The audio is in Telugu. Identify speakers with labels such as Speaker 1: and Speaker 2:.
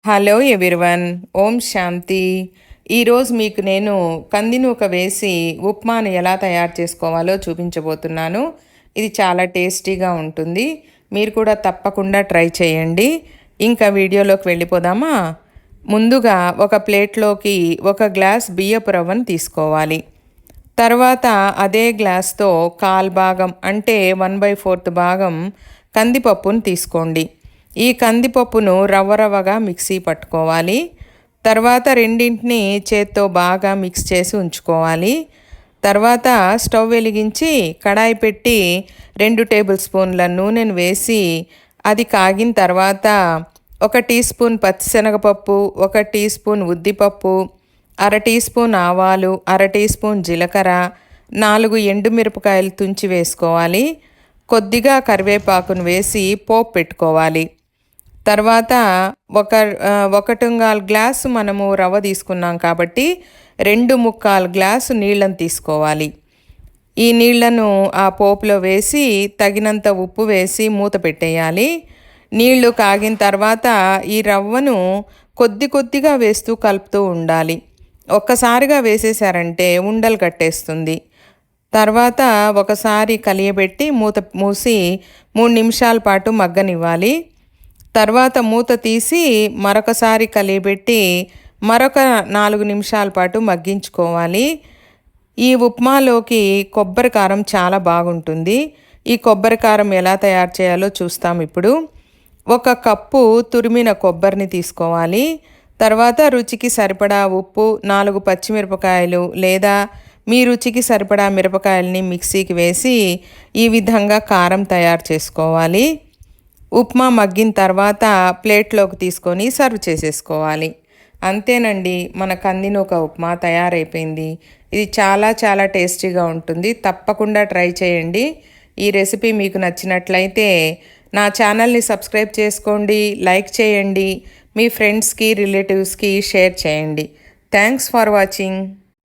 Speaker 1: Hello everyone. ఓం శాంతి. ఈరోజు మీకు నేను కంది నూక వేసి ఉప్మాను ఎలా తయారు చేసుకోవాలో చూపించబోతున్నాను. ఇది చాలా టేస్టీగా ఉంటుంది. మీరు కూడా తప్పకుండా ట్రై చేయండి. ఇంకా వీడియోలోకి వెళ్ళిపోదామా? ముందుగా ఒక ప్లేట్లోకి 1 గ్లాస్ బియ్యపు రవ్వను తీసుకోవాలి. తర్వాత అదే గ్లాస్తో కాల్ భాగం అంటే 1/4 భాగం కందిపప్పును తీసుకోండి. ఈ కందిపప్పును రవ్వగా మిక్సీ పట్టుకోవాలి. తర్వాత రెండింటిని చేత్తో బాగా మిక్స్ చేసి ఉంచుకోవాలి. తర్వాత స్టవ్ వెలిగించి కడాయి పెట్టి 2 టేబుల్ స్పూన్ల నూనెను వేసి అది కాగిన తర్వాత 1 టీ స్పూన్ పచ్చిశనగపప్పు, 1 టీ స్పూన్ ఉద్దిపప్పు, 1/2 టీ స్పూన్ ఆవాలు, 1/2 టీ స్పూన్ జీలకర్ర, 4 ఎండుమిరపకాయలు తుంచి వేసుకోవాలి. కొద్దిగా కరివేపాకును వేసి పోపు పెట్టుకోవాలి. తర్వాత 1.25 గ్లాసు మనము రవ్వ తీసుకున్నాం కాబట్టి 2.25 గ్లాసు నీళ్ళను తీసుకోవాలి. ఈ నీళ్లను ఆ పోపులో వేసి తగినంత ఉప్పు వేసి మూత పెట్టేయాలి. నీళ్లు కాగిన తర్వాత ఈ రవ్వను కొద్దిగా వేస్తూ కలుపుతూ ఉండాలి. ఒక్కసారిగా వేసేసారంటే ఉండలు కట్టేస్తుంది. తర్వాత ఒకసారి కలియబెట్టి మూత మూసి 3 నిమిషాల పాటు మగ్గనివ్వాలి. తర్వాత మూత తీసి మరొకసారి కలియబెట్టి మరొక 4 నిమిషాల పాటు మగ్గించుకోవాలి. ఈ ఉప్మాలోకి కొబ్బరి కారం చాలా బాగుంటుంది. ఈ కొబ్బరి కారం ఎలా తయారు చేయాలో చూస్తాం ఇప్పుడు. 1 కప్పు తురిమిన కొబ్బరిని తీసుకోవాలి. తర్వాత రుచికి సరిపడా ఉప్పు, 4 పచ్చిమిరపకాయలు లేదా మీ రుచికి సరిపడా మిరపకాయలని మిక్సీకి వేసి ఈ విధంగా కారం తయారు చేసుకోవాలి. ఉప్మా మగ్గిన తర్వాత ప్లేట్లోకి తీసుకొని సర్వ్ చేసేసుకోవాలి. అంతేనండి, మన కంది నూక ఉప్మా తయారైపోయింది. ఇది చాలా టేస్టీగా ఉంటుంది. తప్పకుండా ట్రై చేయండి. ఈ రెసిపీ మీకు నచ్చినట్లయితే నా ఛానల్ని సబ్స్క్రైబ్ చేసుకోండి, లైక్ చేయండి, మీ ఫ్రెండ్స్కి రిలేటివ్స్కి షేర్ చేయండి. Thanks for watching.